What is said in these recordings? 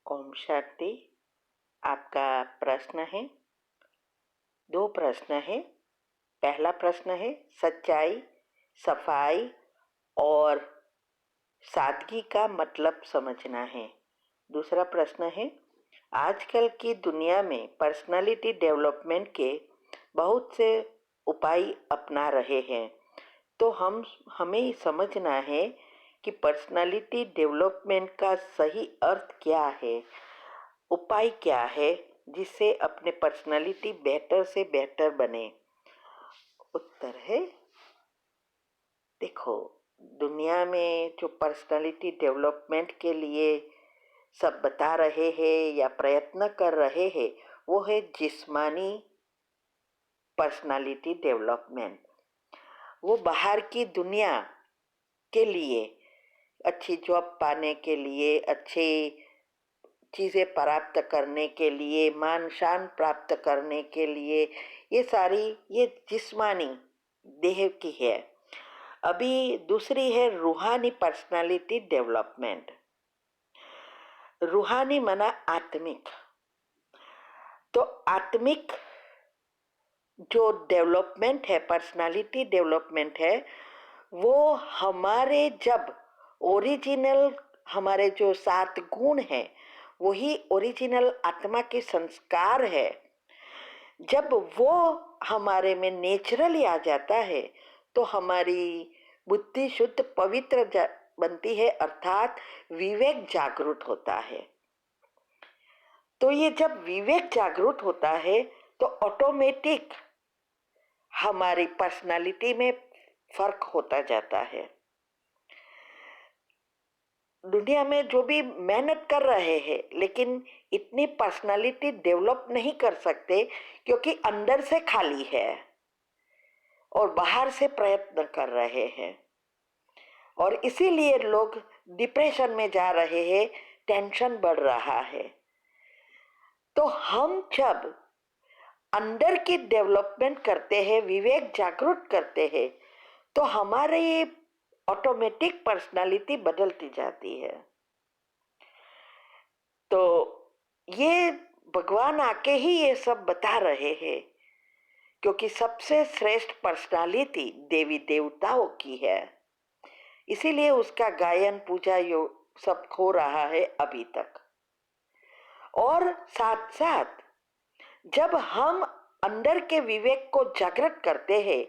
ओम शांति। आपका प्रश्न है, दो प्रश्न है। पहला प्रश्न है सच्चाई, सफाई और सादगी का मतलब समझना है। दूसरा प्रश्न है आजकल की दुनिया में पर्सनालिटी डेवलपमेंट के बहुत से उपाय अपना रहे हैं, तो हमें समझना है कि पर्सनालिटी डेवलपमेंट का सही अर्थ क्या है, उपाय क्या है जिससे अपने पर्सनालिटी बेहतर से बेहतर बने। उत्तर है, देखो, दुनिया में जो पर्सनालिटी डेवलपमेंट के लिए सब बता रहे हैं या प्रयत्न कर रहे हैं वो है जिस्मानी पर्सनालिटी डेवलपमेंट। वो बाहर की दुनिया के लिए, अच्छी जॉब पाने के लिए, अच्छी चीज़ें प्राप्त करने के लिए, मान शान प्राप्त करने के लिए, ये जिस्मानी देह की है। अभी दूसरी है रूहानी पर्सनालिटी डेवलपमेंट। रूहानी माना आत्मिक। तो आत्मिक जो डेवलपमेंट है, पर्सनालिटी डेवलपमेंट है, वो हमारे जब ओरिजिनल, हमारे जो 7 गुण हैं वही ओरिजिनल आत्मा के संस्कार है। जब वो हमारे में नेचुरली आ जाता है तो हमारी बुद्धि शुद्ध पवित्र बनती है, अर्थात विवेक जागृत होता है। तो ये जब विवेक जागृत होता है तो ऑटोमेटिक हमारी पर्सनालिटी में फर्क होता जाता है। दुनिया में जो भी मेहनत कर रहे हैं लेकिन इतनी पर्सनालिटी डेवलप नहीं कर सकते क्योंकि अंदर से खाली है और बाहर से प्रयत्न कर रहे हैं, और इसीलिए लोग डिप्रेशन में जा रहे हैं, टेंशन बढ़ रहा है। तो हम जब अंदर की डेवलपमेंट करते हैं, विवेक जागृत करते हैं, तो हमारी ऑटोमेटिक पर्सनालिटी बदलती जाती है। तो ये भगवान आके ही ये सब बता रहे हैं, क्योंकि सबसे श्रेष्ठ पर्सनालिटी देवी देवताओं की है, इसीलिए उसका गायन पूजा सब हो रहा है अभी तक। और साथ साथ जब हम अंदर के विवेक को जागृत करते हैं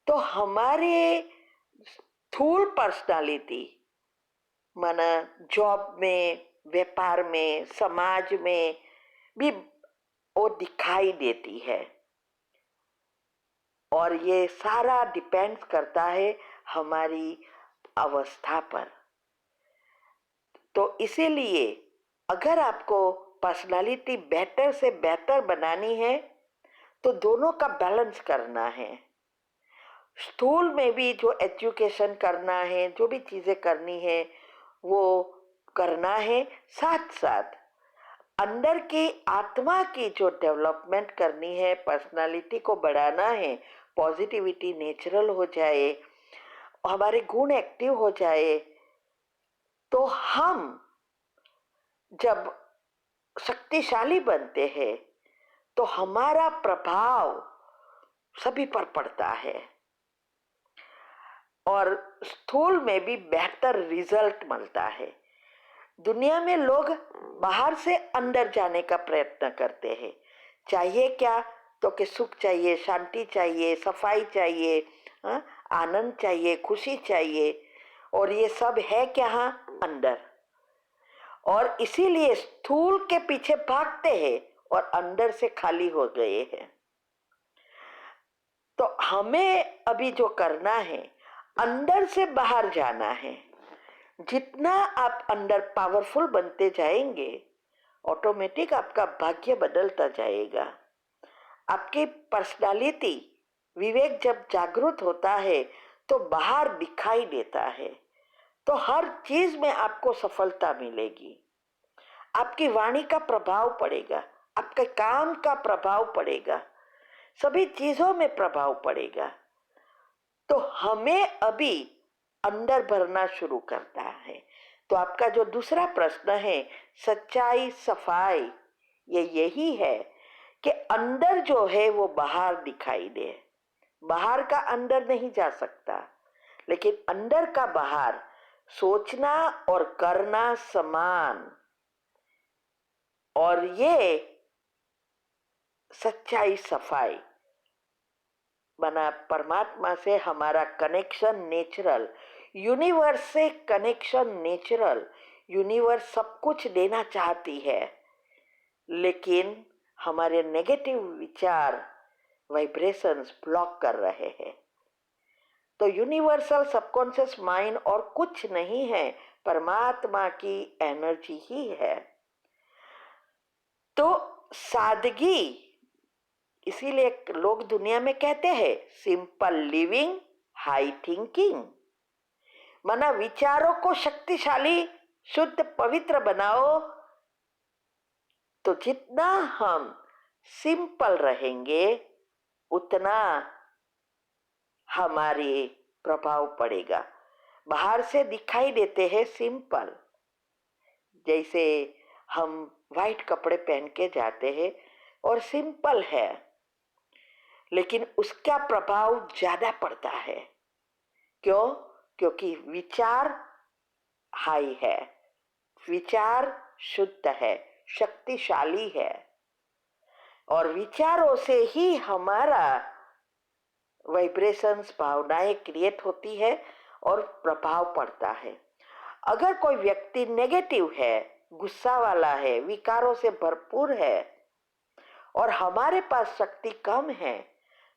तो हमारे स्थूल पर्सनालिटी माना जॉब में, व्यापार में, समाज में भी वो दिखाई देती है, और ये सारा डिपेंड्स करता है हमारी अवस्था पर। तो इसीलिए अगर आपको पर्सनालिटी बेहतर से बेहतर बनानी है तो दोनों का बैलेंस करना है। स्थूल में भी जो एजुकेशन करना है, जो भी चीजें करनी है वो करना है, साथ साथ अंदर की आत्मा की जो डेवलपमेंट करनी है, पर्सनालिटी को बढ़ाना है, पॉजिटिविटी नेचुरल हो जाए, हमारे गुण एक्टिव हो जाए, तो हम जब शक्तिशाली बनते हैं तो हमारा प्रभाव सभी पर पड़ता है और स्थूल में भी बेहतर रिजल्ट मिलता है। दुनिया में लोग बाहर से अंदर जाने का प्रयत्न करते हैं। चाहिए क्या? तो कि सुख चाहिए, शांति चाहिए, सफाई चाहिए, आनंद चाहिए, खुशी चाहिए, और ये सब है क्या? अंदर। और इसीलिए स्थूल के पीछे भागते हैं और अंदर से खाली हो गए हैं। तो हमें अभी जो करना है, अंदर से बाहर जाना है। जितना आप अंदर पावरफुल बनते जाएंगे, ऑटोमेटिक आपका भाग्य बदलता जाएगा। आपकी पर्सनालिटी, विवेक जब जागृत होता है तो बाहर दिखाई देता है, तो हर चीज में आपको सफलता मिलेगी। आपकी वाणी का प्रभाव पड़ेगा, आपके काम का प्रभाव पड़ेगा, सभी चीजों में प्रभाव पड़ेगा। तो हमें अभी अंदर भरना शुरू करता है। तो आपका जो दूसरा प्रश्न है सच्चाई सफाई, ये यही है कि अंदर जो है वो बाहर दिखाई दे। बाहर का अंदर नहीं जा सकता, लेकिन अंदर का बाहर सोचना और करना समान, और ये सच्चाई सफाई बना। परमात्मा से हमारा कनेक्शन नेचुरल, यूनिवर्स से कनेक्शन नेचुरल। यूनिवर्स सब कुछ देना चाहती है, लेकिन हमारे नेगेटिव विचार वाइब्रेशंस ब्लॉक कर रहे हैं। तो यूनिवर्सल सबकॉन्शियस माइंड और कुछ नहीं है, परमात्मा की एनर्जी ही है। तो सादगी, इसीलिए लोग दुनिया में कहते हैं सिंपल लिविंग हाई थिंकिंग, माना विचारों को शक्तिशाली शुद्ध पवित्र बनाओ। तो जितना हम सिंपल रहेंगे उतना हमारे प्रभाव पड़ेगा। बाहर से दिखाई देते हैं सिंपल, जैसे हम वाइट कपड़े पहन के जाते हैं और सिंपल है, लेकिन उसका प्रभाव ज्यादा पड़ता है। क्यों? क्योंकि विचार हाई है, विचार शुद्ध है, शक्तिशाली है, और विचारों से ही हमारा वाइब्रेशंस भावनाएं क्रिएट होती है और प्रभाव पड़ता है। अगर कोई व्यक्ति नेगेटिव है, गुस्सा वाला है, विकारों से भरपूर है और हमारे पास शक्ति कम है,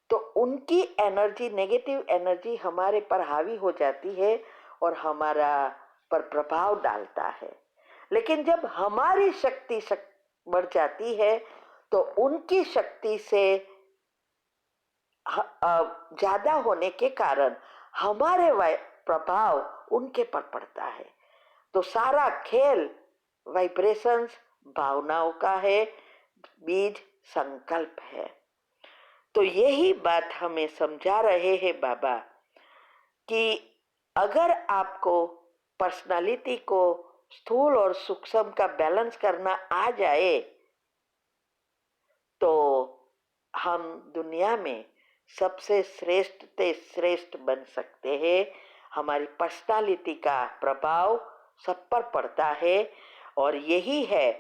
तो उनकी एनर्जी, नेगेटिव एनर्जी हमारे पर हावी हो जाती है और हमारा पर प्रभाव डालता है। लेकिन जब हमारी शक्ति बढ़ जाती है तो उनकी शक्ति से ज्यादा होने के कारण हमारे प्रभाव उनके पर पड़ता है। तो सारा खेल वाइब्रेशंस भावनाओं का है, बीज संकल्प है। तो यही बात हमें समझा रहे हैं बाबा कि अगर आपको पर्सनालिटी को स्थूल और सूक्ष्म का बैलेंस करना आ जाए तो हम दुनिया में सबसे श्रेष्ठ से श्रेष्ठ बन सकते हैं। हमारी पर्सनालिटी का प्रभाव सब पर पड़ता है, और यही है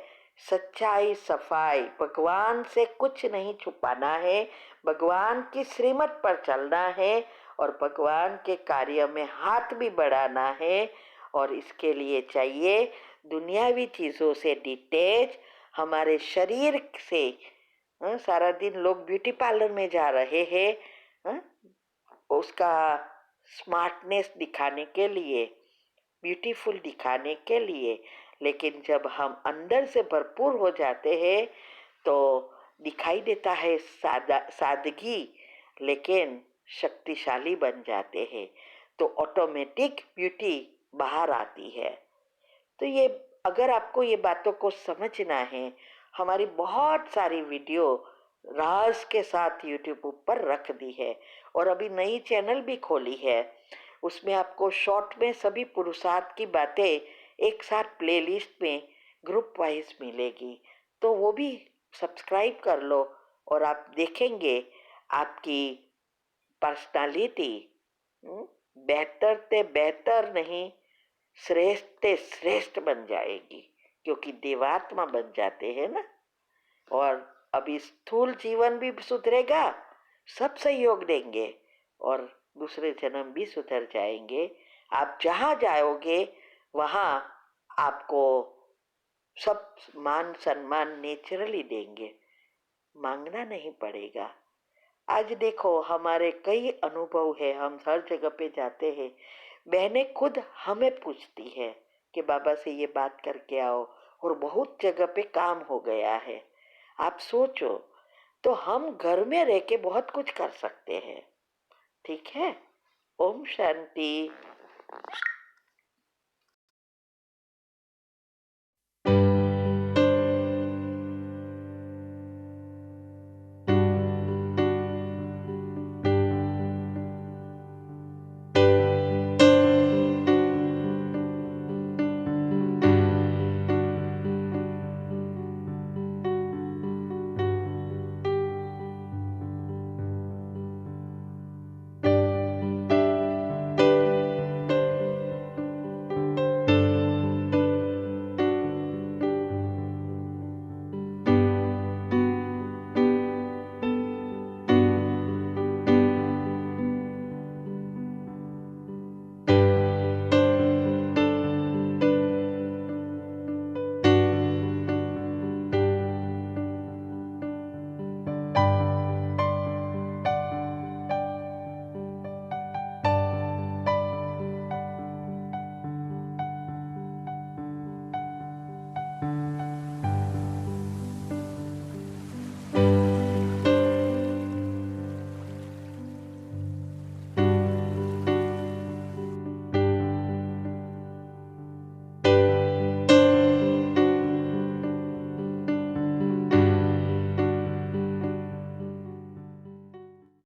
सच्चाई सफाई। भगवान से कुछ नहीं छुपाना है, भगवान की श्रीमत पर चलना है और भगवान के कार्य में हाथ भी बढ़ाना है। और इसके लिए चाहिए दुनियावी चीज़ों से डिटैच, हमारे शरीर से। सारा दिन लोग ब्यूटी पार्लर में जा रहे हैं उसका स्मार्टनेस दिखाने के लिए, ब्यूटीफुल दिखाने के लिए, लेकिन जब हम अंदर से भरपूर हो जाते हैं तो दिखाई देता है सादगी, लेकिन शक्तिशाली बन जाते हैं, तो ऑटोमेटिक ब्यूटी बाहर आती है। तो ये, अगर आपको ये बातों को समझना है, हमारी बहुत सारी वीडियो राज के साथ यूट्यूब पर रख दी है, और अभी नई चैनल भी खोली है। उसमें आपको शॉर्ट में सभी पुरुषार्थ की बातें एक साथ प्लेलिस्ट में ग्रुप वाइज मिलेगी, तो वो भी सब्सक्राइब कर लो और आप देखेंगे आपकी पर्सनालिटी बेहतर से बेहतर नहीं, श्रेष्ठ से श्रेष्ठ बन जाएगी, क्योंकि देवात्मा बन जाते हैं ना। और अभी स्थूल जीवन भी सुधरेगा, सब सहयोग देंगे और दूसरे जन्म भी सुधर जाएंगे। आप जहाँ जाओगे वहाँ आपको सब मान सम्मान नेचुरली देंगे, मांगना नहीं पड़ेगा। आज देखो हमारे कई अनुभव है, हम हर जगह पे जाते हैं, बहनें खुद हमें पूछती है कि बाबा से ये बात करके आओ, और बहुत जगह पे काम हो गया है। आप सोचो, तो हम घर में रह के बहुत कुछ कर सकते हैं। ठीक है, ओम शांति।